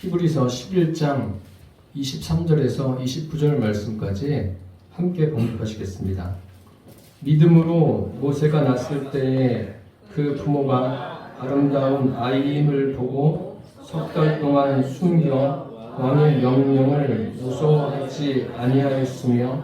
히브리서 11장 23절에서 29절 말씀까지 함께 봉독하시겠습니다. 믿음으로 모세가 낳았을 때에 그 부모가 아름다운 아이임을 보고 석 달 동안 숨겨 왕의 명령을 무서워하지 아니하였으며,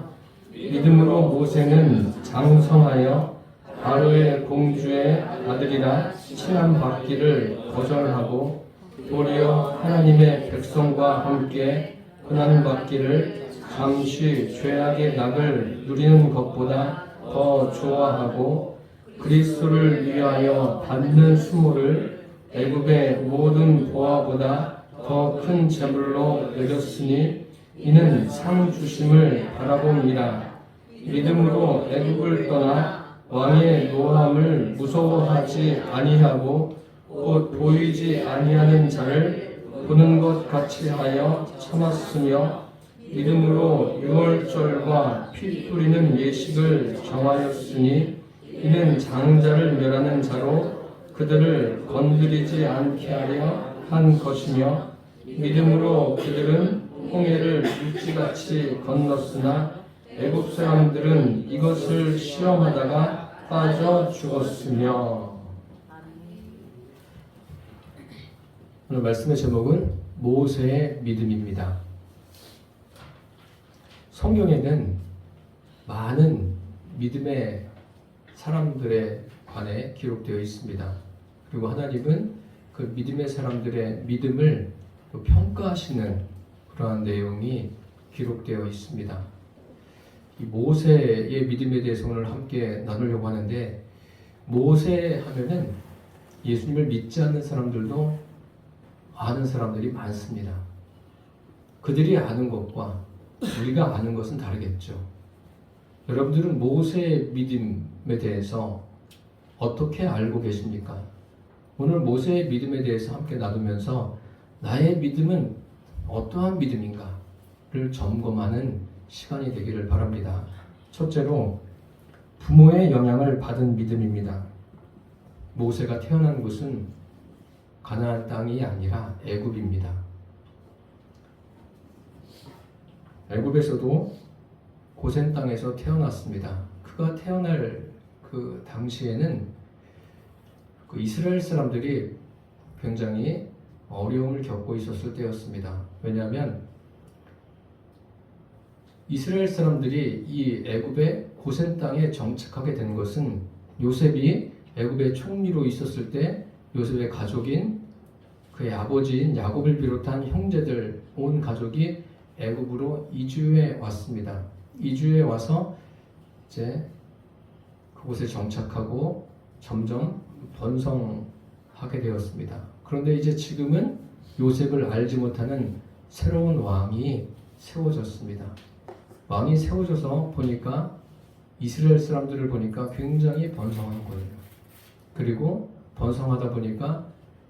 믿음으로 모세는 장성하여 바로의 공주의 아들이라 칭함받기를 거절하고 도리어 하나님의 백성과 함께 고난받기를 잠시 죄악의 낙을 누리는 것보다 더 좋아하고, 그리스도를 위하여 받는 수모를 애굽의 모든 보화보다 더 큰 재물로 여겼으니 이는 상 주심을 바라봄이라. 믿음으로 애굽을 떠나 왕의 노함을 무서워하지 아니하고 곧 보이지 아니하는 자를 보는 것 같이 하여 참았으며, 믿음으로 유월절과 피 뿌리는 예식을 정하였으니 이는 장자를 멸하는 자로 그들을 건드리지 않게 하려 한 것이며, 믿음으로 그들은 홍해를 육지같이 건넜으나 애굽 사람들은 이것을 시험하다가 빠져 죽었으며. 오늘 말씀의 제목은 모세의 믿음입니다. 성경에는 많은 믿음의 사람들에 관해 기록되어 있습니다. 그리고 하나님은 그 믿음의 사람들의 믿음을 또 평가하시는 그러한 내용이 기록되어 있습니다. 이 모세의 믿음에 대해서 오늘 함께 나누려고 하는데, 모세 하면은 예수님을 믿지 않는 사람들도 아는 사람들이 많습니다. 그들이 아는 것과 우리가 아는 것은 다르겠죠. 여러분들은 모세의 믿음에 대해서 어떻게 알고 계십니까? 오늘 모세의 믿음에 대해서 함께 나누면서 나의 믿음은 어떠한 믿음인가를 점검하는 시간이 되기를 바랍니다. 첫째로, 부모의 영향을 받은 믿음입니다. 모세가 태어난 곳은 가나안 땅이 아니라 애굽입니다. 애굽에서도 고센 땅에서 태어났습니다. 그가 태어날 그 당시에는 그 이스라엘 사람들이 굉장히 어려움을 겪고 있었을 때였습니다. 왜냐하면 이스라엘 사람들이 이 애굽의 고센 땅에 정착하게 된 것은 요셉이 애굽의 총리로 있었을 때 요셉의 가족인 그의 아버지인 야곱을 비롯한 형제들 온 가족이 애굽으로 이주해 왔습니다. 이주해 와서 이제 그곳에 정착하고 점점 번성하게 되었습니다. 그런데 이제 지금은 요셉을 알지 못하는 새로운 왕이 세워졌습니다. 왕이 세워져서 보니까 이스라엘 사람들을 보니까 굉장히 번성한 거예요. 그리고 번성하다 보니까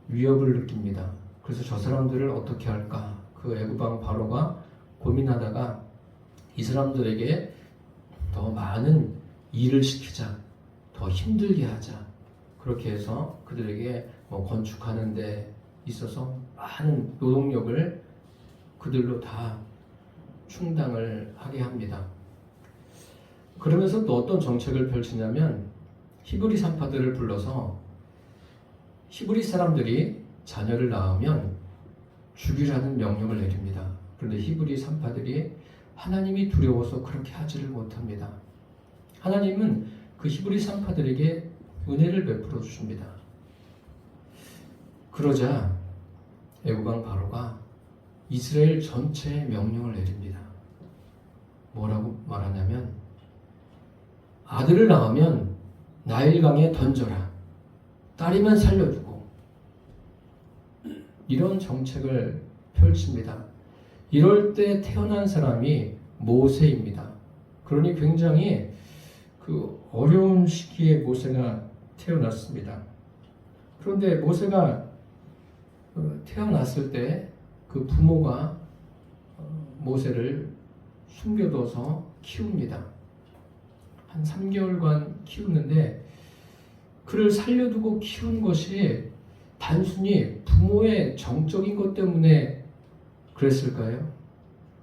위협을 느낍니다. 그래서 저 사람들을 어떻게 할까? 그 애굽 왕 바로가 고민하다가 이 사람들에게 더 많은 일을 시키자, 더 힘들게 하자. 그렇게 해서 그들에게 건축하는 데 있어서 많은 노동력을 그들로 다 충당을 하게 합니다. 그러면서 또 어떤 정책을 펼치냐면, 히브리 산파들을 불러서 히브리 사람들이 자녀를 낳으면 죽이라는 명령을 내립니다. 그런데 히브리 산파들이 하나님이 두려워서 그렇게 하지를 못합니다. 하나님은 그 히브리 산파들에게 은혜를 베풀어 주십니다. 그러자 애굽 왕 바로가 이스라엘 전체에 명령을 내립니다. 뭐라고 말하냐면, 아들을 낳으면 나일강에 던져라. 딸이면 살려주고. 이런 정책을 펼칩니다. 이럴 때 태어난 사람이 모세입니다. 그러니 굉장히 그 어려운 시기에 모세가 태어났습니다. 그런데 모세가 태어났을 때 그 부모가 모세를 숨겨둬서 키웁니다. 한 3개월간 키우는데, 그를 살려두고 키운 것이 단순히 부모의 정적인 것 때문에 그랬을까요?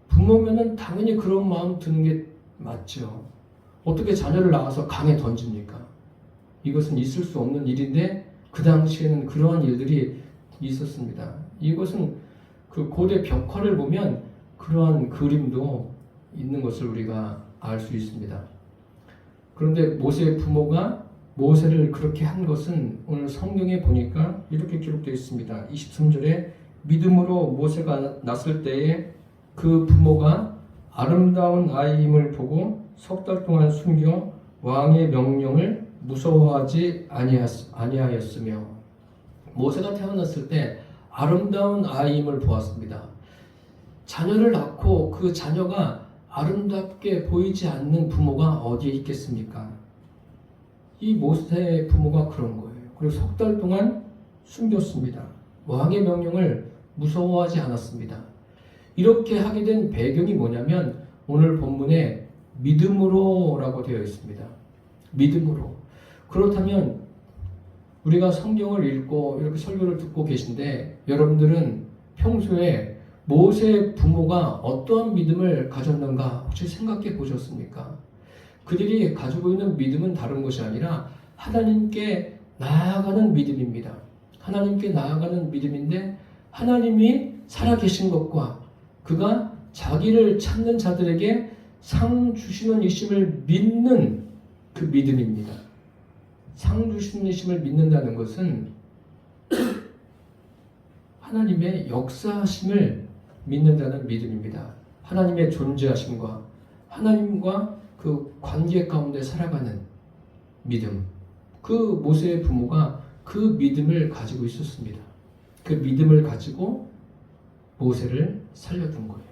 부모면은 당연히 그런 마음 드는 게 맞죠. 어떻게 자녀를 낳아서 강에 던집니까? 이것은 있을 수 없는 일인데 그 당시에는 그러한 일들이 있었습니다. 이것은 그 고대 벽화를 보면 그러한 그림도 있는 것을 우리가 알 수 있습니다. 그런데 모세의 부모가 모세를 그렇게 한 것은 오늘 성경에 보니까 이렇게 기록되어 있습니다. 23절에 믿음으로 모세가 낳았을 때에 그 부모가 아름다운 아이임을 보고 석 달 동안 숨겨 왕의 명령을 무서워하지 아니하였으며, 모세가 태어났을 때 아름다운 아이임을 보았습니다. 자녀를 낳고 그 자녀가 아름답게 보이지 않는 부모가 어디에 있겠습니까? 이 모세의 부모가 그런 거예요. 그리고 석 달 동안 숨겼습니다. 왕의 명령을 무서워하지 않았습니다. 이렇게 하게 된 배경이 뭐냐면 오늘 본문에 믿음으로라고 되어 있습니다. 믿음으로. 그렇다면 우리가 성경을 읽고 이렇게 설교를 듣고 계신데 여러분들은 평소에 모세의 부모가 어떠한 믿음을 가졌는가 혹시 생각해 보셨습니까? 그들이 가지고 있는 믿음은 다른 것이 아니라 하나님께 나아가는 믿음입니다. 하나님께 나아가는 믿음인데 하나님이 살아계신 것과 그가 자기를 찾는 자들에게 상 주시는 이심을 믿는 그 믿음입니다. 상 주시는 이심을 믿는다는 것은 하나님의 역사하심을 믿는다는 믿음입니다. 하나님의 존재하심과 하나님과 그 관계 가운데 살아가는 믿음. 그 모세의 부모가 그 믿음을 가지고 있었습니다. 그 믿음을 가지고 모세를 살려둔 거예요.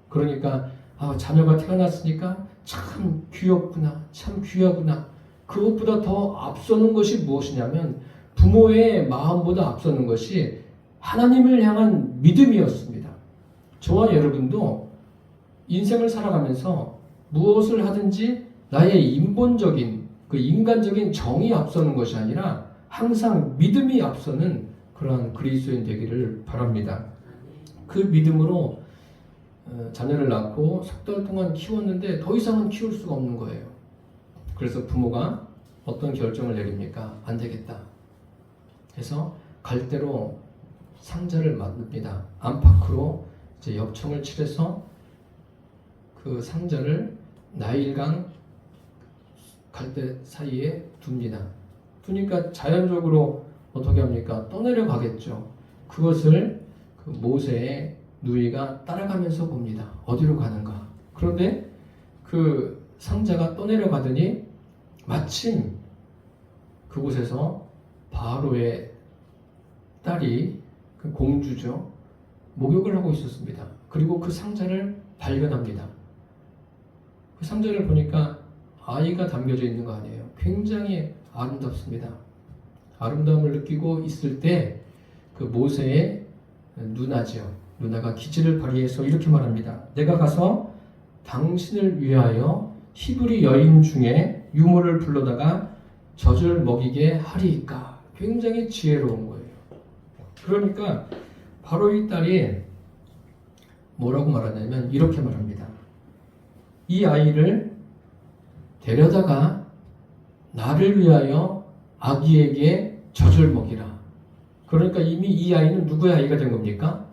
그러니까 자녀가 태어났으니까 참 귀엽구나, 참 귀하구나. 그것보다 더 앞서는 것이 무엇이냐면 부모의 마음보다 앞서는 것이 하나님을 향한 믿음이었습니다. 저와 여러분도 인생을 살아가면서 무엇을 하든지 나의 인본적인 그 인간적인 정이 앞서는 것이 아니라 항상 믿음이 앞서는 그러한 그리스도인 되기를 바랍니다. 그 믿음으로 자녀를 낳고 석 달 동안 키웠는데 더 이상은 키울 수가 없는 거예요. 그래서 부모가 어떤 결정을 내립니까? 안 되겠다. 그래서 갈대로 상자를 만듭니다. 안팎으로 이제 역청을 칠해서 그 상자를 나일강 갈대 사이에 둡니다. 두니까 자연적으로 어떻게 합니까? 떠내려 가겠죠. 그것을 그 모세의 누이가 따라가면서 봅니다. 어디로 가는가? 그런데 그 상자가 떠내려 가더니 마침 그곳에서 바로의 딸이 그 공주죠. 목욕을 하고 있었습니다. 그리고 그 상자를 발견합니다. 그 상자를 보니까 아이가 담겨져 있는 거 아니에요. 굉장히 아름답습니다. 아름다움을 느끼고 있을 때 그 모세의 누나죠. 누나가 기지를 발휘해서 이렇게 말합니다. 내가 가서 당신을 위하여 히브리 여인 중에 유모를 불러다가 젖을 먹이게 하리이까. 굉장히 지혜로운 거예요. 그러니까 바로 이 딸이 뭐라고 말하냐면 이렇게 말합니다. 이 아이를 데려다가 나를 위하여 아기에게 젖을 먹이라. 그러니까 이미 이 아이는 누구의 아이가 된 겁니까?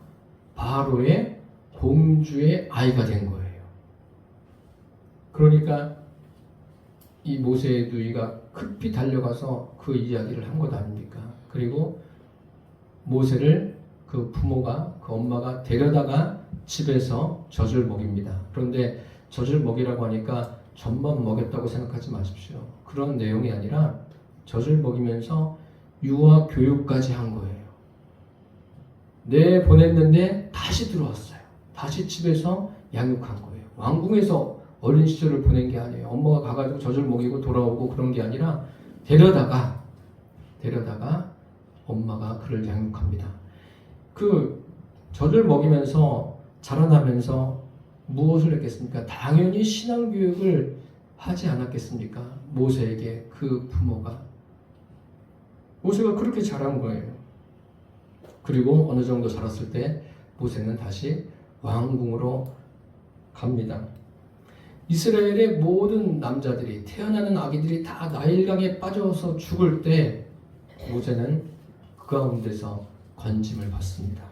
바로의 공주의 아이가 된 거예요. 그러니까 이 모세의 누이가 급히 달려가서 그 이야기를 한 것 아닙니까? 그리고 모세를 그 부모가, 그 엄마가 데려다가 집에서 젖을 먹입니다. 그런데 젖을 먹이라고 하니까 젖만 먹였다고 생각하지 마십시오. 그런 내용이 아니라 젖을 먹이면서 유아 교육까지 한 거예요. 보냈는데 다시 들어왔어요. 다시 집에서 양육한 거예요. 왕궁에서 어린 시절을 보낸 게 아니에요. 엄마가 가가지고 젖을 먹이고 돌아오고 그런 게 아니라 데려다가 엄마가 그를 양육합니다. 그 젖을 먹이면서 자라나면서 무엇을 했겠습니까? 당연히 신앙교육을 하지 않았겠습니까? 모세에게 그 부모가. 모세가 그렇게 자란 거예요. 그리고 어느 정도 자랐을 때 모세는 다시 왕궁으로 갑니다. 이스라엘의 모든 남자들이, 태어나는 아기들이 다 나일강에 빠져서 죽을 때 모세는 그 가운데서 건짐을 받습니다.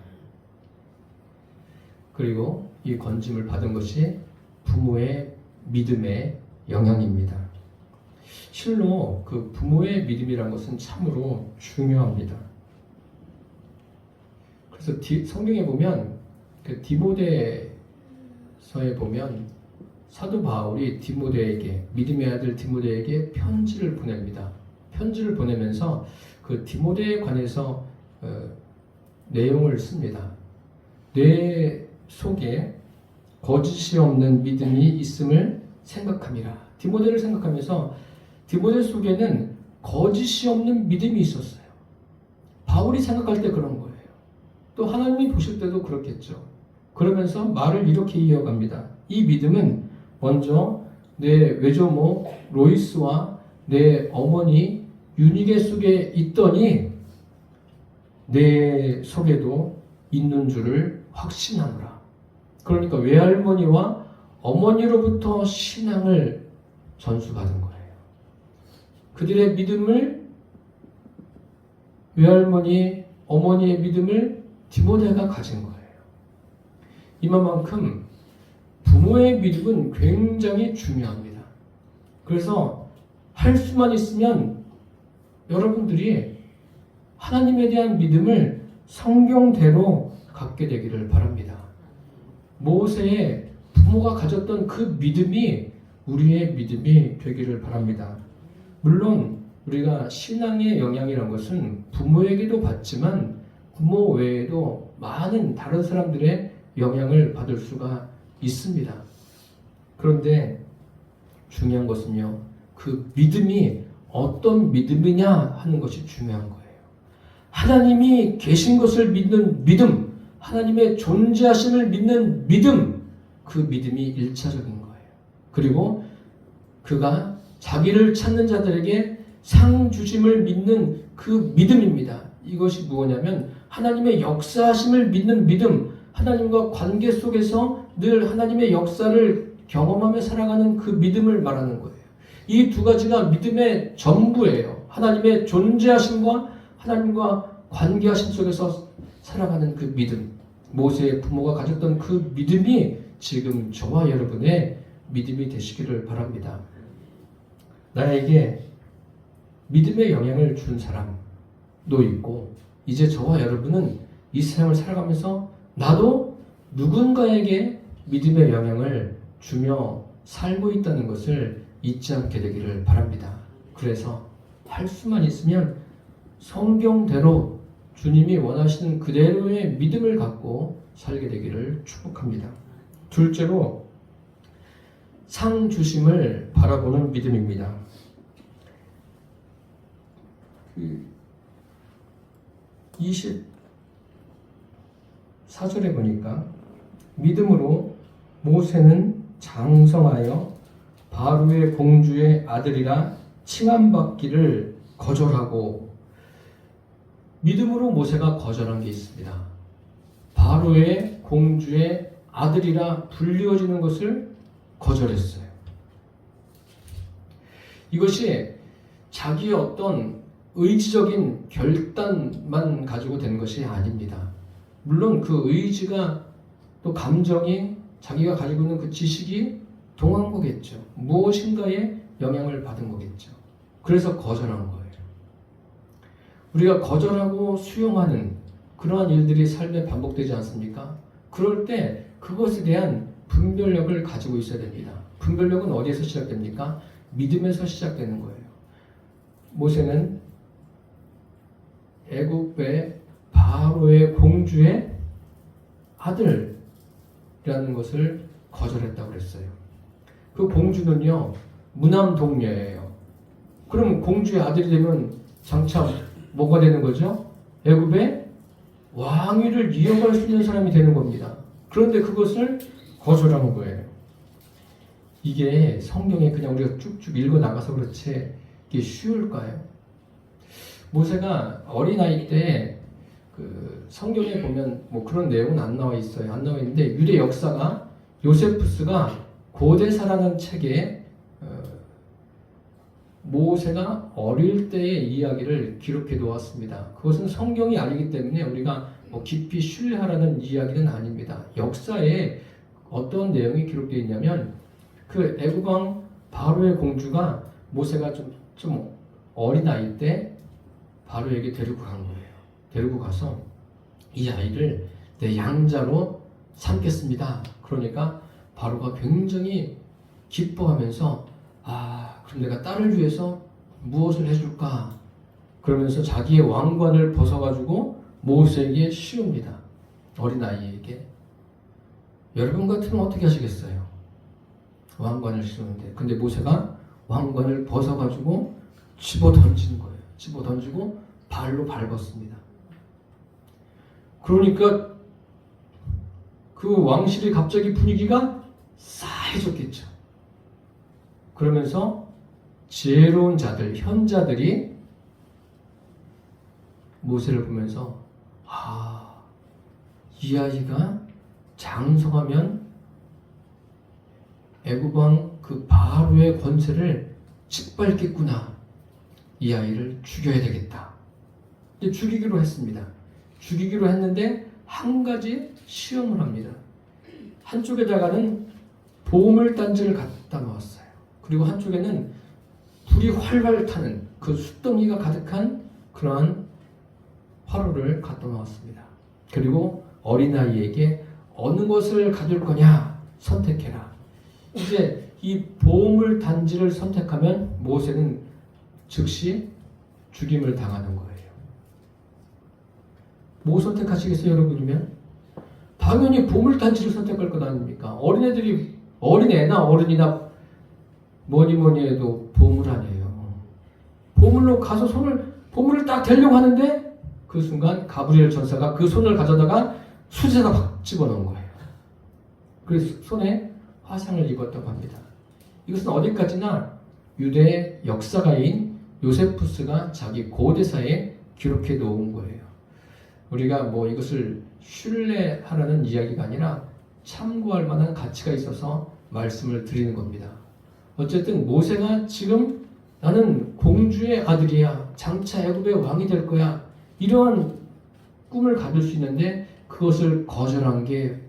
그리고 이 건짐을 받은 것이 부모의 믿음의 영향입니다. 실로 그 부모의 믿음이라는 것은 참으로 중요합니다. 그래서 성경에 보면 그 디모데서에 보면 사도 바울이 디모데에게, 믿음의 아들 디모데에게 편지를 보냅니다. 편지를 보내면서 그 디모데에 관해서 내용을 씁니다. 내 속에 거짓이 없는 믿음이 있음을 생각함이라. 디모데를 생각하면서 디모데 속에는 거짓이 없는 믿음이 있었어요. 바울이 생각할 때 그런 거예요. 또 하나님이 보실 때도 그렇겠죠. 그러면서 말을 이렇게 이어갑니다. 이 믿음은 먼저 내 외조모 로이스와 내 어머니 유니게 속에 있더니 내 속에도 있는 줄을 확신하노라. 그러니까 외할머니와 어머니로부터 신앙을 전수받은 거예요. 그들의 믿음을, 외할머니, 어머니의 믿음을 디모데가 가진 거예요. 이만큼 부모의 믿음은 굉장히 중요합니다. 그래서 할 수만 있으면 여러분들이 하나님에 대한 믿음을 성경대로 갖게 되기를 바랍니다. 모세의 부모가 가졌던 그 믿음이 우리의 믿음이 되기를 바랍니다. 물론 우리가 신앙의 영향이라는 것은 부모에게도 받지만 부모 외에도 많은 다른 사람들의 영향을 받을 수가 있습니다. 그런데 중요한 것은요, 그 믿음이 어떤 믿음이냐 하는 것이 중요한 거예요. 하나님이 계신 것을 믿는 믿음, 하나님의 존재하심을 믿는 믿음, 그 믿음이 1차적인 거예요. 그리고 그가 자기를 찾는 자들에게 상 주심을 믿는 그 믿음입니다. 이것이 무엇이냐면 하나님의 역사하심을 믿는 믿음, 하나님과 관계 속에서 늘 하나님의 역사를 경험하며 살아가는 그 믿음을 말하는 거예요. 이 두 가지가 믿음의 전부예요. 하나님의 존재하심과 하나님과 관계하심 속에서 살아가는 그 믿음. 모세의 부모가 가졌던 그 믿음이 지금 저와 여러분의 믿음이 되시기를 바랍니다. 나에게 믿음의 영향을 준 사람도 있고, 이제 저와 여러분은 이 세상을 살아가면서 나도 누군가에게 믿음의 영향을 주며 살고 있다는 것을 잊지 않게 되기를 바랍니다. 그래서 할 수만 있으면 성경대로 주님이 원하시는 그대로의 믿음을 갖고 살게 되기를 축복합니다. 둘째로 상 주심을 바라보는 믿음입니다. 24절에 보니까 믿음으로 모세는 장성하여 바로의 공주의 아들이라 칭함받기를 거절하고, 믿음으로 모세가 거절한 게 있습니다. 바로의 공주의 아들이라 불리워지는 것을 거절했어요. 이것이 자기의 어떤 의지적인 결단만 가지고 된 것이 아닙니다. 물론 그 의지가 또 감정이 자기가 가지고 있는 그 지식이 동한 거겠죠. 무엇인가에 영향을 받은 거겠죠. 그래서 거절한 거예요. 우리가 거절하고 수용하는 그러한 일들이 삶에 반복되지 않습니까? 그럴 때 그것에 대한 분별력을 가지고 있어야 됩니다. 분별력은 어디에서 시작됩니까? 믿음에서 시작되는 거예요. 모세는 애굽의 바로의 공주의 아들이라는 것을 거절했다고 그랬어요. 그 공주는요, 무남동녀예요. 그럼 공주의 아들이 되면 장차 뭐가 되는 거죠? 애굽의 왕위를 이어갈 수 있는 사람이 되는 겁니다. 그런데 그것을 거절한 거예요. 이게 성경에 그냥 우리가 쭉쭉 읽어 나가서 그렇지 이게 쉬울까요? 모세가 어린아이 때 그 성경에 보면 뭐 그런 내용은 안 나와 있어요. 안 나와 있는데 유대 역사가 요세푸스가 고대사라는 책에 모세가 어릴 때의 이야기를 기록해 놓았습니다. 그것은 성경이 아니기 때문에 우리가 뭐 깊이 신뢰하라는 이야기는 아닙니다. 역사에 어떤 내용이 기록되어 있냐면 그 애굽왕 바로의 공주가 모세가 좀 어린 아이 때 바로에게 데리고 간 거예요. 데리고 가서 이 아이를 내 양자로 삼겠습니다. 그러니까 바로가 굉장히 기뻐하면서 그럼 내가 딸을 위해서 무엇을 해줄까? 그러면서 자기의 왕관을 벗어가지고 모세에게 씌웁니다. 어린아이에게. 여러분 같으면 어떻게 하시겠어요? 왕관을 씌우는데. 근데 모세가 왕관을 벗어가지고 집어 던진 거예요. 집어 던지고 발로 밟았습니다. 그러니까 그 왕실의 갑자기 분위기가 싸해졌겠죠. 그러면서 지혜로운 자들, 현자들이 모세를 보면서 이 아이가 장성하면 애굽왕 그 바로의 권세를 짓밟겠구나. 이 아이를 죽여야 되겠다. 이제 죽이기로 했습니다. 죽이기로 했는데 한 가지 시험을 합니다. 한쪽에다가는 보물단지를 갖다 놓았어요. 그리고 한쪽에는 불이 활활 타는 그 숯덩이가 가득한 그러한 화로를 갖다 놓았습니다. 그리고 어린아이에게 어느 것을 가질 거냐 선택해라. 이제 이 보물단지를 선택하면 모세는 즉시 죽임을 당하는 거예요. 뭐 선택하시겠어요, 여러분이면? 당연히 보물단지를 선택할 것 아닙니까? 어린애나 어른이나 뭐니 해도 보물 아니에요. 보물로 가서 보물을 딱 대려고 하는데 그 순간 가브리엘 전사가 그 손을 가져다가 수제가 확 집어넣은 거예요. 그래서 손에 화상을 입었다고 합니다. 이것은 어디까지나 유대의 역사가인 요세푸스가 자기 고대사에 기록해 놓은 거예요. 우리가 뭐 이것을 신뢰하라는 이야기가 아니라 참고할 만한 가치가 있어서 말씀을 드리는 겁니다. 어쨌든 모세가 지금 나는 공주의 아들이야. 장차 애굽의 왕이 될 거야. 이러한 꿈을 가질 수 있는데 그것을 거절한 게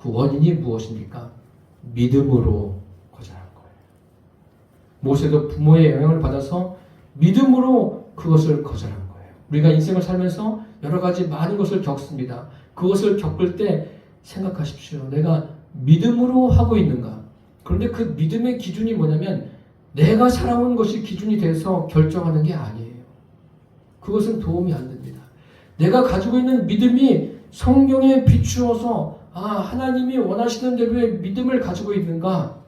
그 원인이 무엇입니까? 믿음으로 거절한 거예요. 모세도 부모의 영향을 받아서 믿음으로 그것을 거절한 거예요. 우리가 인생을 살면서 여러 가지 많은 것을 겪습니다. 그것을 겪을 때 생각하십시오. 내가 믿음으로 하고 있는가? 그런데 그 믿음의 기준이 뭐냐면 내가 살아온 것이 기준이 돼서 결정하는 게 아니에요. 그것은 도움이 안 됩니다. 내가 가지고 있는 믿음이 성경에 비추어서 하나님이 원하시는 대로의 믿음을 가지고 있는가?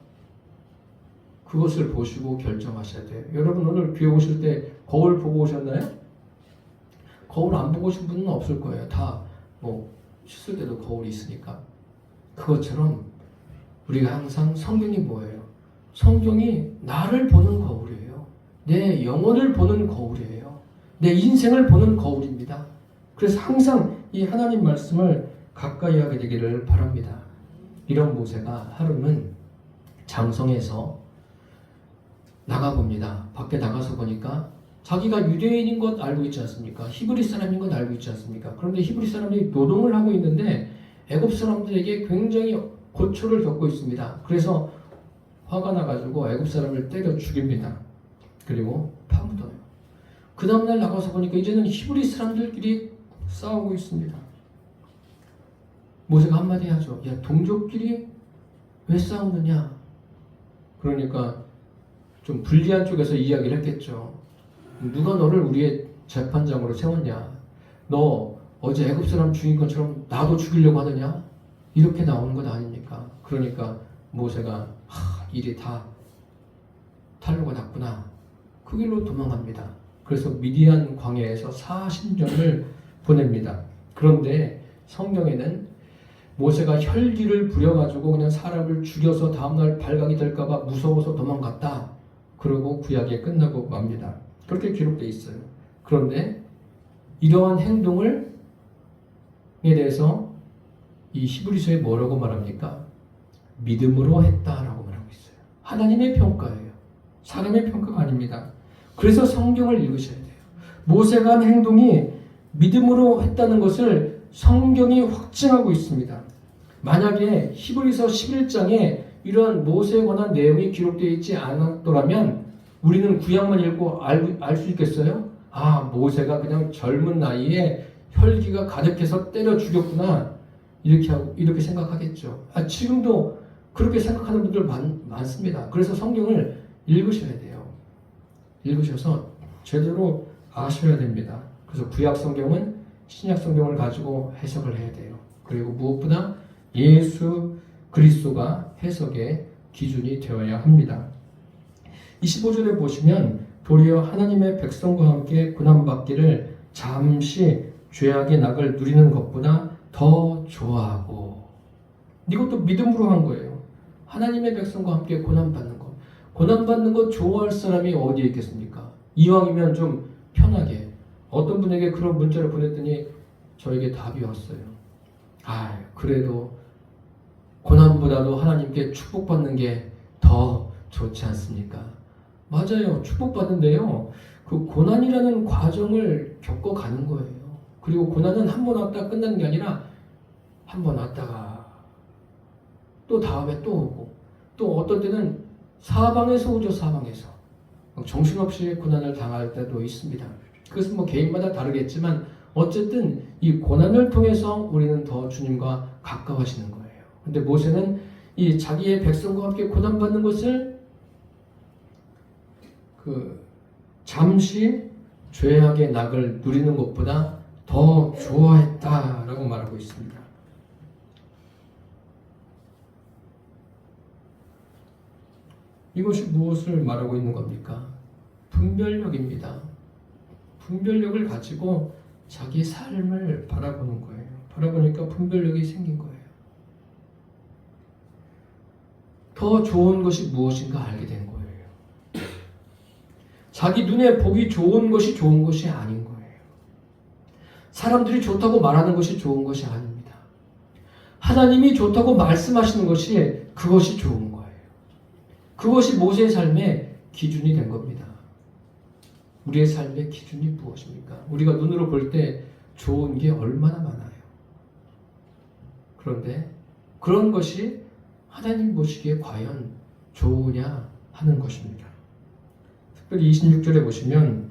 그것을 보시고 결정하셔야 돼요. 여러분 오늘 교회 오실 때 거울 보고 오셨나요? 거울 안 보고 오신 분은 없을 거예요. 다 씻을 때도 거울이 있으니까. 그것처럼 우리가 항상 성경이 뭐예요? 성경이 나를 보는 거울이에요. 내 영혼을 보는 거울이에요. 내 인생을 보는 거울입니다. 그래서 항상 이 하나님 말씀을 가까이 하게 되기를 바랍니다. 이런 모세가 하루는 장성에서 나가봅니다. 밖에 나가서 보니까 자기가 유대인인 것 알고 있지 않습니까? 히브리 사람인 것 알고 있지 않습니까? 그런데 히브리 사람들이 노동을 하고 있는데 애굽 사람들에게 굉장히 고초를 겪고 있습니다. 그래서 화가 나가지고 애굽 사람을 때려 죽입니다. 그리고 파묻어요. 그 다음날 나가서 보니까 이제는 히브리 사람들끼리 싸우고 있습니다. 모세가 한마디 하죠. 야, 동족끼리 왜 싸우느냐? 그러니까 좀 불리한 쪽에서 이야기를 했겠죠. 누가 너를 우리의 재판장으로 세웠냐? 너 어제 애굽 사람 죽인 것처럼 나도 죽이려고 하느냐? 이렇게 나오는 것 아닙니까? 그러니까 모세가 일이 다 탈로가 났구나. 그 길로 도망갑니다. 그래서 미디안 광야에서 40년을 보냅니다. 그런데 성경에는 모세가 혈기를 부려가지고 그냥 사람을 죽여서 다음날 발각이 될까봐 무서워서 도망갔다. 그러고 구약이 끝나고 맙니다. 그렇게 기록되어 있어요. 그런데 이러한 행동을 대해서 이 히브리서에 뭐라고 말합니까? 믿음으로 했다라고 말하고 있어요. 하나님의 평가예요. 사람의 평가가 아닙니다. 그래서 성경을 읽으셔야 돼요. 모세가 한 행동이 믿음으로 했다는 것을 성경이 확증하고 있습니다. 만약에 히브리서 11장에 이러한 모세에 관한 내용이 기록되어 있지 않았더라면 우리는 구약만 읽고 알 수 있겠어요? 아, 모세가 그냥 젊은 나이에 혈기가 가득해서 때려 죽였구나. 이렇게 생각하겠죠. 지금도 그렇게 생각하는 분들 많습니다. 그래서 성경을 읽으셔야 돼요. 읽으셔서 제대로 아셔야 됩니다. 그래서 구약 성경은 신약 성경을 가지고 해석을 해야 돼요. 그리고 무엇보다 예수 그리스도가 해석의 기준이 되어야 합니다. 25절에 보시면 도리어 하나님의 백성과 함께 고난받기를 잠시 죄악의 낙을 누리는 것보다 더 좋아하고, 이것도 믿음으로 한 거예요. 하나님의 백성과 함께 고난받는 것. 고난받는 것 좋아할 사람이 어디에 있겠습니까? 이왕이면 좀 편하게. 어떤 분에게 그런 문자를 보냈더니 저에게 답이 왔어요. 그래도 고난보다도 하나님께 축복받는 게 더 좋지 않습니까? 맞아요. 축복받는데요. 그 고난이라는 과정을 겪어가는 거예요. 그리고 고난은 한 번 왔다 끝나는 게 아니라 한 번 왔다가 또 다음에 또 오고, 또 어떤 때는 사방에서 오죠. 사방에서 정신없이 고난을 당할 때도 있습니다. 그것은 뭐 개인마다 다르겠지만 어쨌든 이 고난을 통해서 우리는 더 주님과 가까워지는 거예요. 근데 모세는 이 자기의 백성과 함께 고난받는 것을 잠시 죄악의 낙을 누리는 것보다 더 좋아했다라고 말하고 있습니다. 이것이 무엇을 말하고 있는 겁니까? 분별력입니다. 분별력을 가지고 자기 삶을 바라보는 거예요. 바라보니까 분별력이 생긴 거예요. 더 좋은 것이 무엇인가 알게 된 거예요. 자기 눈에 보기 좋은 것이 좋은 것이 아닌 거예요. 사람들이 좋다고 말하는 것이 좋은 것이 아닙니다. 하나님이 좋다고 말씀하시는 것이 그것이 좋은 거예요. 그것이 모세의 삶의 기준이 된 겁니다. 우리의 삶의 기준이 무엇입니까? 우리가 눈으로 볼 때 좋은 게 얼마나 많아요. 그런데 그런 것이 하나님 보시기에 과연 좋으냐 하는 것입니다. 특별히 26절에 보시면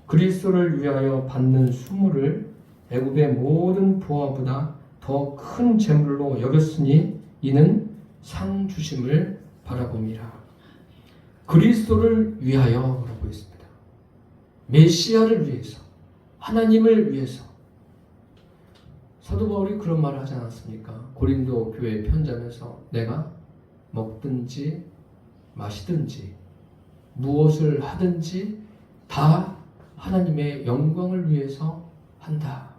그리스도를 위하여 받는 수모를 애굽의 모든 보화보다 더 큰 재물로 여겼으니 이는 상 주심을 바라봅니다. 그리스도를 위하여라고 했습니다. 메시아를 위해서, 하나님을 위해서. 사도 바울이 그런 말을 하지 않았습니까? 고린도 교회에 편지하면서 내가 먹든지 마시든지 무엇을 하든지 다 하나님의 영광을 위해서 한다.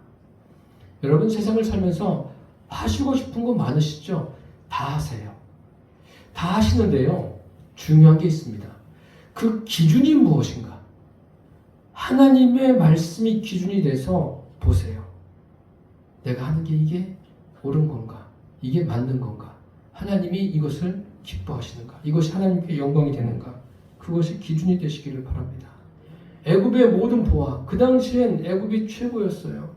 여러분 세상을 살면서 하시고 싶은 거 많으시죠? 다 하세요. 다 하시는데요. 중요한 게 있습니다. 그 기준이 무엇인가? 하나님의 말씀이 기준이 돼서 보세요. 내가 하는 게 이게 옳은 건가? 이게 맞는 건가? 하나님이 이것을 기뻐하시는가? 이것이 하나님께 영광이 되는가? 그것이 기준이 되시기를 바랍니다. 애굽의 모든 보화, 그 당시엔 애굽이 최고였어요.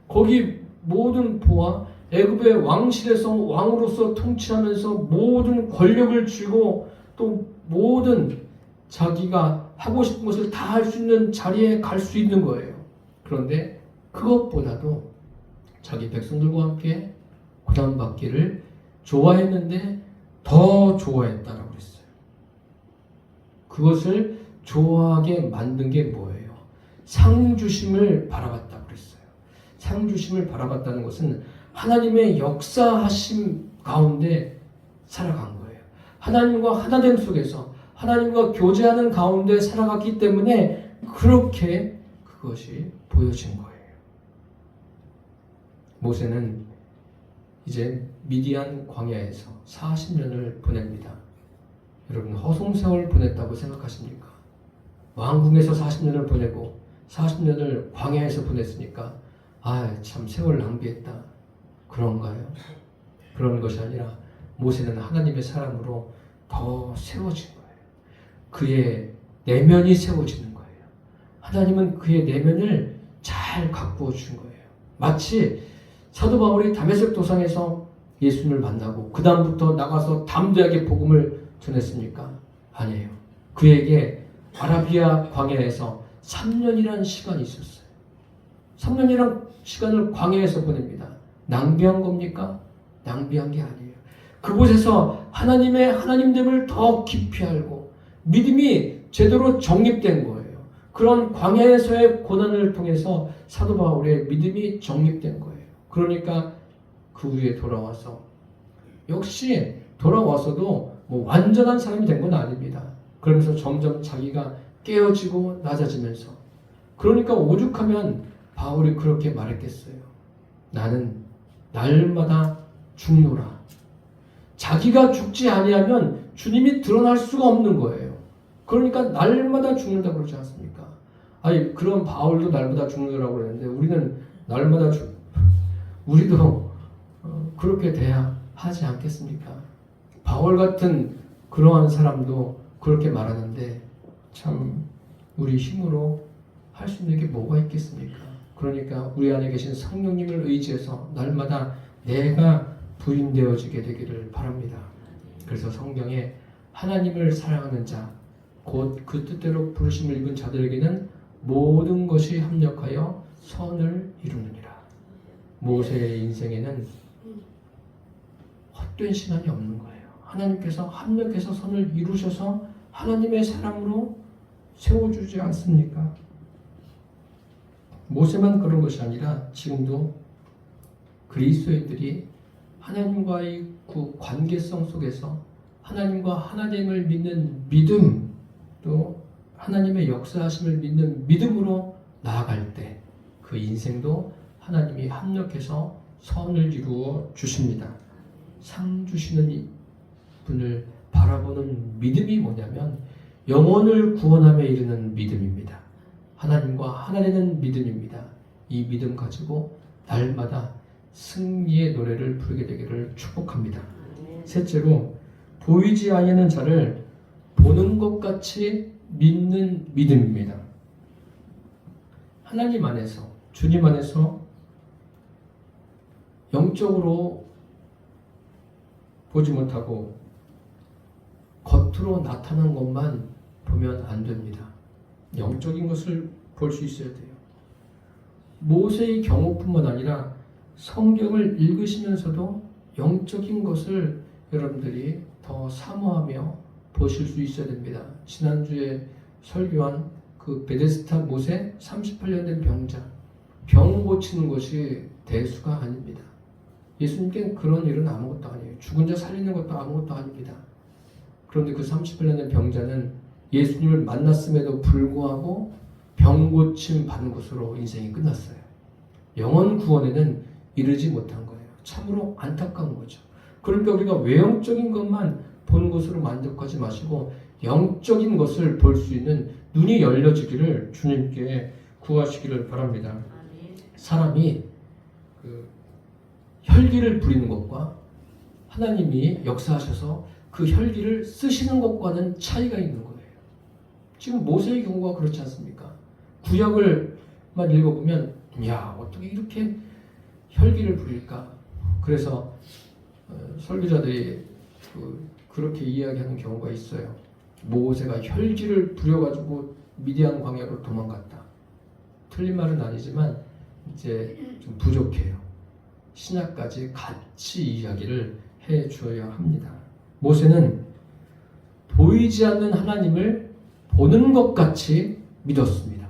거기 모든 보화, 애굽의 왕실에서 왕으로서 통치하면서 모든 권력을 쥐고 또 모든 자기가 하고 싶은 것을 다 할 수 있는 자리에 갈 수 있는 거예요. 그런데 그것보다도 자기 백성들과 함께 고난받기를 좋아했는데 더 좋아했다라고 그랬어요. 그것을 좋아하게 만든 게 뭐예요? 상 주심을 바라봤다고 그랬어요. 상 주심을 바라봤다는 것은 하나님의 역사하심 가운데 살아간 거예요. 하나님과 하나됨 속에서 하나님과 교제하는 가운데 살아갔기 때문에 그렇게 그것이 보여진 거예요. 모세는 이제 미디안 광야에서 40년을 보냅니다. 여러분 허송세월 보냈다고 생각하십니까? 왕궁에서 40년을 보내고 40년을 광야에서 보냈으니까 참 세월 낭비했다. 그런가요? 그런 것이 아니라 모세는 하나님의 사람으로 더 세워진 거예요. 그의 내면이 세워지는 거예요. 하나님은 그의 내면을 잘 가꾸어 주신 거예요. 마치 사도 바울이 다메섹 도상에서 예수님을 만나고 그 다음부터 나가서 담대하게 복음을 전했습니까? 아니에요. 그에게 아라비아 광야에서 3년이라는 시간이 있었어요. 3년이라는 시간을 광야에서 보냅니다. 낭비한 겁니까? 낭비한 게 아니에요. 그곳에서 하나님의 하나님됨을 더 깊이 알고 믿음이 제대로 정립된 거예요. 그런 광야에서의 고난을 통해서 사도 바울의 믿음이 정립된 거예요. 그러니까 그 후에 돌아와서 역시 돌아와서도 뭐 완전한 사람이 된 건 아닙니다. 그러면서 점점 자기가 깨어지고 낮아지면서 그러니까 오죽하면 바울이 그렇게 말했겠어요. 나는 날마다 죽노라. 자기가 죽지 아니하면 주님이 드러날 수가 없는 거예요. 그러니까 날마다 죽는다고 그러지 않습니까? 아니 그럼 바울도 날마다 죽는다고 그러는데 우리는 날마다 우리도 그렇게 돼야 하지 않겠습니까? 바울 같은 그러한 사람도 그렇게 말하는데 참 우리 힘으로 할 수 있는 게 뭐가 있겠습니까? 그러니까 우리 안에 계신 성령님을 의지해서 날마다 내가 부인되어지게 되기를 바랍니다. 그래서 성경에 하나님을 사랑하는 자, 곧 그 뜻대로 부르심을 입은 자들에게는 모든 것이 합력하여 선을 이루느니라. 모세의 인생에는 헛된 시간이 없는 거예요. 하나님께서 합력해서 선을 이루셔서 하나님의 사람으로 세워주지 않습니까? 모세만 그런 것이 아니라 지금도 그리스도인들이 하나님과의 그 관계성 속에서 하나님과 하나님을 믿는 믿음, 또 하나님의 역사하심을 믿는 믿음으로 나아갈 때 그 인생도 하나님이 합력해서 선을 이루어 주십니다. 상 주시는 분을 바라보는 믿음이 뭐냐면 영혼을 구원함에 이르는 믿음입니다. 하나님과 하나 되는 믿음입니다. 이 믿음 가지고 날마다 승리의 노래를 부르게 되기를 축복합니다. 셋째로 보이지 아니하는 자를 보는 것 같이 믿는 믿음입니다. 하나님 안에서 주님 안에서 영적으로 보지 못하고 겉으로 나타난 것만 보면 안 됩니다. 영적인 것을 볼 수 있어야 돼요. 모세의 경우뿐만 아니라 성경을 읽으시면서도 영적인 것을 여러분들이 더 사모하며 보실 수 있어야 됩니다. 지난주에 설교한 그 베데스다 못에 38년 된 병자, 병 고치는 것이 대수가 아닙니다. 예수님께는 그런 일은 아무것도 아니에요. 죽은 자 살리는 것도 아무것도 아닙니다. 그런데 그 38년 된 병자는 예수님을 만났음에도 불구하고 병 고침 받은 것으로 인생이 끝났어요. 영혼 구원에는 이르지 못한 거예요. 참으로 안타까운 거죠. 그러니까 우리가 외형적인 것만 보는 것으로 만족하지 마시고 영적인 것을 볼 수 있는 눈이 열려지기를 주님께 구하시기를 바랍니다. 사람이 그 혈기를 부리는 것과 하나님이 역사하셔서 그 혈기를 쓰시는 것과는 차이가 있는 거예요. 지금 모세의 경우가 그렇지 않습니까? 구약을만 읽어보면 야 어떻게 이렇게 혈기를 부릴까? 그래서 설교자들이 그렇게 이야기하는 경우가 있어요. 모세가 혈기를 부려가지고 미디안 광야로 도망갔다. 틀린 말은 아니지만 이제 좀 부족해요. 신약까지 같이 이야기를 해줘야 합니다. 모세는 보이지 않는 하나님을 보는 것 같이 믿었습니다.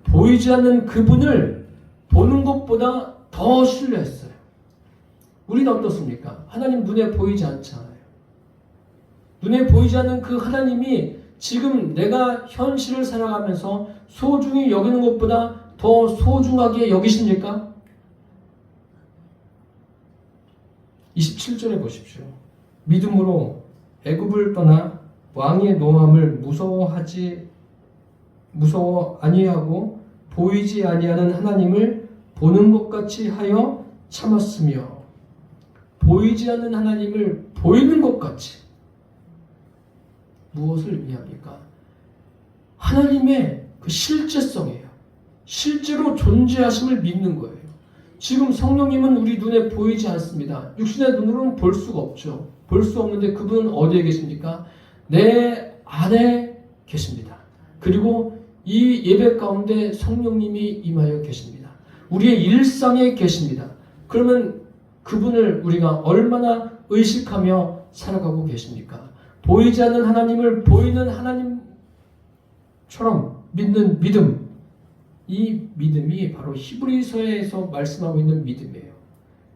보이지 않는 그분을 보는 것보다 더 신뢰했어요. 우리는 어떻습니까? 하나님 눈에 보이지 않잖아요. 눈에 보이지 않는 그 하나님이 지금 내가 현실을 살아가면서 소중히 여기는 것보다 더 소중하게 여기십니까? 27절에 보십시오. 믿음으로 애굽을 떠나 왕의 노함을 무서워 아니하고 보이지 아니하는 하나님을 보는 것 같이 하여 참았으며 보이지 않는 하나님을 보이는 것 같이. 무엇을 의미합니까? 하나님의 그 실제성이에요. 실제로 존재하심을 믿는 거예요. 지금 성령님은 우리 눈에 보이지 않습니다. 육신의 눈으로는 볼 수가 없죠. 볼 수 없는데 그분은 어디에 계십니까? 내 안에 계십니다. 그리고 이 예배 가운데 성령님이 임하여 계십니다. 우리의 일상에 계십니다. 그러면 그분을 우리가 얼마나 의식하며 살아가고 계십니까? 보이지 않는 하나님을 보이는 하나님처럼 믿는 믿음. 이 믿음이 바로 히브리서에서 말씀하고 있는 믿음이에요.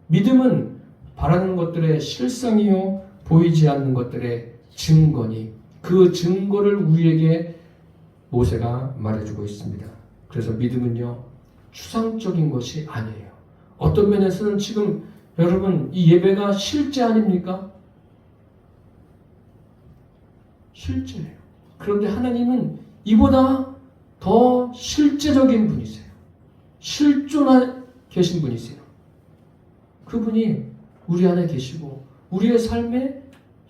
믿음은 바라는 것들의 실상이요 보이지 않는 것들의 증거니 그 증거를 우리에게 모세가 말해주고 있습니다. 그래서 믿음은요 추상적인 것이 아니에요. 어떤 면에서는 지금 여러분 이 예배가 실제 아닙니까? 실제예요. 그런데 하나님은 이보다 더 실제적인 분이세요. 실존하 계신 분이세요. 그분이 우리 안에 계시고 우리의 삶에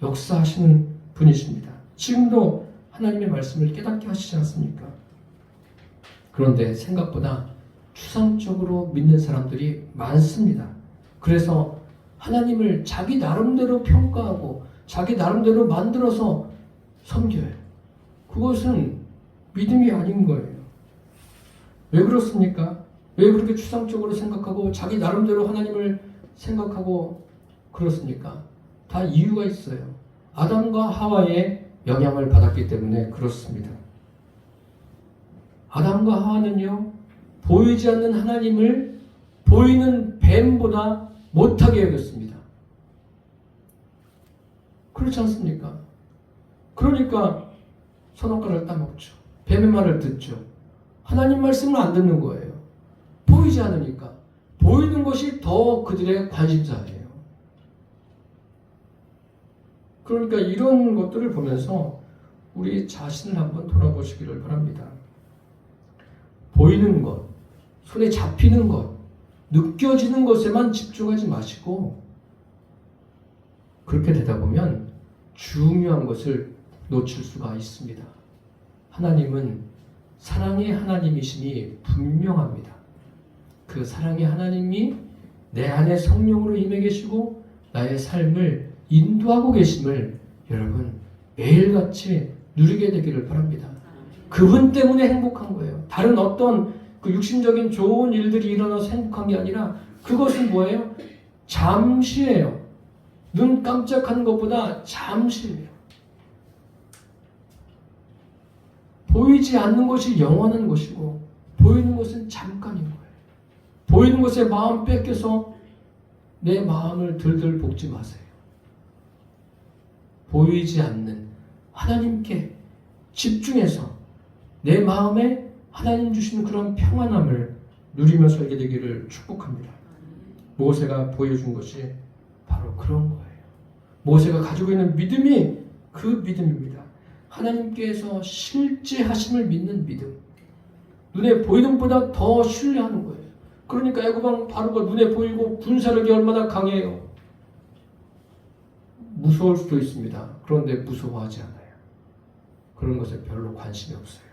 역사하시는 분이십니다. 지금도 하나님의 말씀을 깨닫게 하시지 않습니까? 그런데 생각보다 추상적으로 믿는 사람들이 많습니다. 그래서 하나님을 자기 나름대로 평가하고 자기 나름대로 만들어서 섬겨요. 그것은 믿음이 아닌 거예요. 왜 그렇습니까? 왜 그렇게 추상적으로 생각하고 자기 나름대로 하나님을 생각하고 그렇습니까? 다 이유가 있어요. 아담과 하와의 영향을 받았기 때문에 그렇습니다. 아담과 하와는요, 보이지 않는 하나님을 보이는 뱀보다 못하게 여겼습니다. 그렇지 않습니까? 그러니까 선악과를 따먹죠. 뱀의 말을 듣죠. 하나님 말씀을 안 듣는 거예요. 보이지 않으니까. 보이는 것이 더 그들의 관심사예요. 그러니까 이런 것들을 보면서 우리 자신을 한번 돌아보시기를 바랍니다. 보이는 것, 손에 잡히는 것, 느껴지는 것에만 집중하지 마시고 그렇게 되다 보면 중요한 것을 놓칠 수가 있습니다. 하나님은 사랑의 하나님이시니 분명합니다. 그 사랑의 하나님이 내 안에 성령으로 임해 계시고 나의 삶을 인도하고 계심을 여러분 매일같이 누리게 되기를 바랍니다. 그분 때문에 행복한 거예요. 다른 어떤 그 육신적인 좋은 일들이 일어나서 행복한 게 아니라 그것은 뭐예요? 잠시예요. 눈 깜짝하는 것보다 잠시예요. 보이지 않는 것이 영원한 것이고 보이는 것은 잠깐인 거예요. 보이는 것에 마음 뺏겨서 내 마음을 들들 볶지 마세요. 보이지 않는 하나님께 집중해서 내 마음에 하나님 주시는 그런 평안함을 누리며 살게 되기를 축복합니다. 모세가 보여준 것이 바로 그런 거예요. 모세가 가지고 있는 믿음이 그 믿음입니다. 하나님께서 실제 하심을 믿는 믿음. 눈에 보이는 것보다 더 신뢰하는 거예요. 그러니까 애굽왕 바로가 눈에 보이고 군사력이 얼마나 강해요. 무서울 수도 있습니다. 그런데 무서워하지 않아요. 그런 것에 별로 관심이 없어요.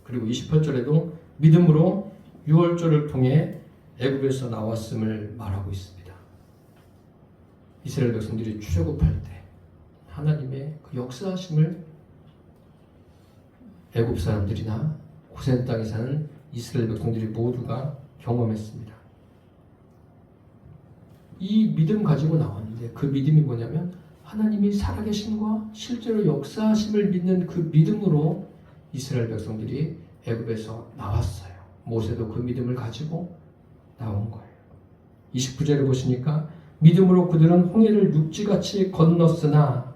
그리고 28절에도 믿음으로 유월절을 통해 애굽에서 나왔음을 말하고 있습니다. 이스라엘 백성들이 출애굽할 때 하나님의 그 역사하심을 애굽 사람들이나 고센 땅에 사는 이스라엘 백성들이 모두가 경험했습니다. 이 믿음 가지고 나왔는데 그 믿음이 뭐냐면 하나님이 살아계심과 실제로 역사하심을 믿는 그 믿음으로 이스라엘 백성들이 애굽에서 나왔어요. 모세도 그 믿음을 가지고 나온 거예요. 29절에 보시니까 믿음으로 그들은 홍해를 육지같이 건넜으나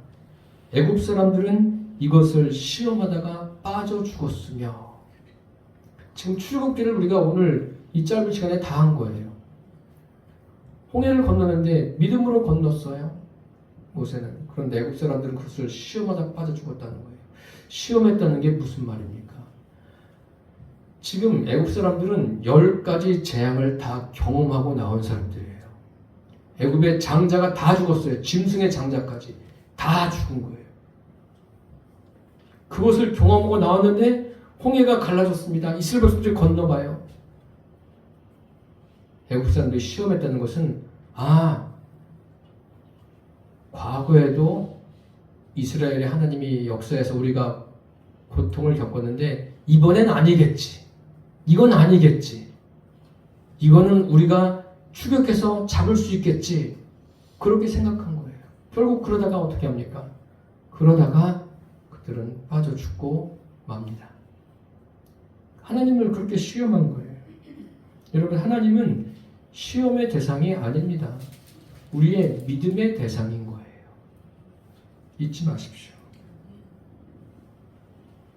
애굽 사람들은 이것을 시험하다가 빠져 죽었으며 지금 출애굽기를 우리가 오늘 이 짧은 시간에 다 한 거예요. 홍해를 건너는데 믿음으로 건넜어요. 모세는. 그런데 애굽 사람들은 그것을 시험하다가 빠져 죽었다는 거예요. 시험했다는 게 무슨 말입니까? 지금 애굽 사람들은 10가지 재앙을 다 경험하고 나온 사람들이에요. 애굽의 장자가 다 죽었어요. 짐승의 장자까지 다 죽은 거예요. 그것을 경험하고 나왔는데 홍해가 갈라졌습니다. 이스라엘 백성들이 건너가요. 애굽 사람들이 시험했다는 것은 과거에도 이스라엘의 하나님이 역사에서 우리가 고통을 겪었는데 이번엔 아니겠지. 이건 아니겠지. 이거는 우리가 추격해서 잡을 수 있겠지. 그렇게 생각한 거예요. 결국 그러다가 어떻게 합니까? 그러다가 그들은 빠져 죽고 맙니다. 하나님을 그렇게 시험한 거예요. 여러분, 하나님은 시험의 대상이 아닙니다. 우리의 믿음의 대상인 거예요. 잊지 마십시오.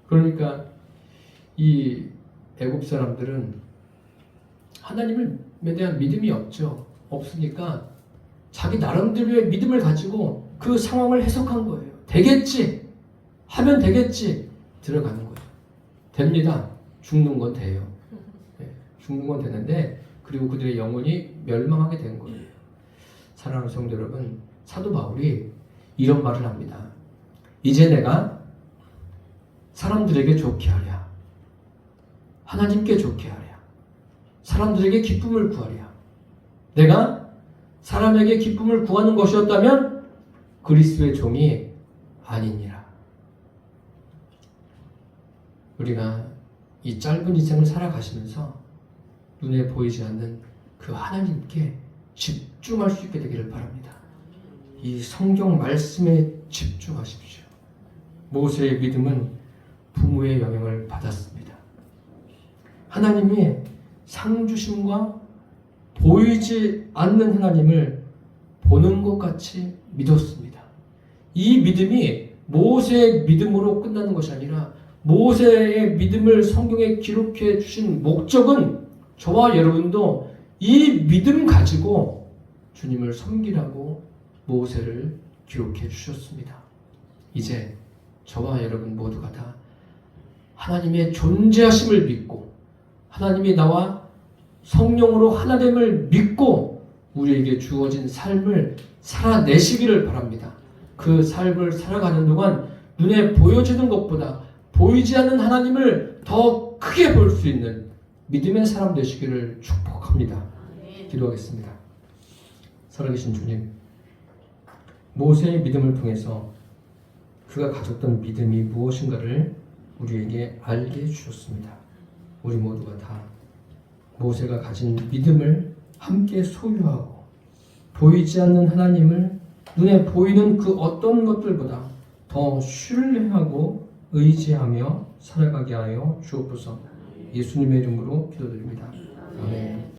그러니까 이 애굽 사람들은 하나님에 대한 믿음이 없으니까 자기 나름대로의 믿음을 가지고 그 상황을 해석한 거예요. 되겠지. 하면 되겠지. 들어가는 거예요. 됩니다. 죽는 건 돼요. 죽는 건 되는데 그리고 그들의 영혼이 멸망하게 된 거예요. 사랑하는 성도 여러분, 사도 바울이 이런 말을 합니다. 이제 내가 사람들에게 좋게 하랴. 하나님께 좋게 하랴. 사람들에게 기쁨을 구하랴. 내가 사람에게 기쁨을 구하는 것이었다면 그리스도의 종이 아니니라. 우리가 이 짧은 인생을 살아가시면서 눈에 보이지 않는 그 하나님께 집중할 수 있게 되기를 바랍니다. 이 성경 말씀에 집중하십시오. 모세의 믿음은 부모의 영향을 받았습니다. 하나님이 상 주심과 보이지 않는 하나님을 보는 것 같이 믿었습니다. 이 믿음이 모세의 믿음으로 끝나는 것이 아니라 모세의 믿음을 성경에 기록해 주신 목적은 저와 여러분도 이 믿음 가지고 주님을 섬기라고 모세를 기록해 주셨습니다. 이제 저와 여러분 모두가 다 하나님의 존재하심을 믿고 하나님이 나와 성령으로 하나됨을 믿고 우리에게 주어진 삶을 살아내시기를 바랍니다. 그 삶을 살아가는 동안 눈에 보여지는 것보다 보이지 않는 하나님을 더 크게 볼 수 있는 믿음의 사람 되시기를 축복합니다. 기도하겠습니다. 살아계신 주님, 모세의 믿음을 통해서 그가 가졌던 믿음이 무엇인가를 우리에게 알게 해주셨습니다. 우리 모두가 다 모세가 가진 믿음을 함께 소유하고 보이지 않는 하나님을 눈에 보이는 그 어떤 것들보다 더 신뢰하고 의지하며 살아가게 하여 주옵소서. 예수님의 이름으로 기도드립니다. 아멘.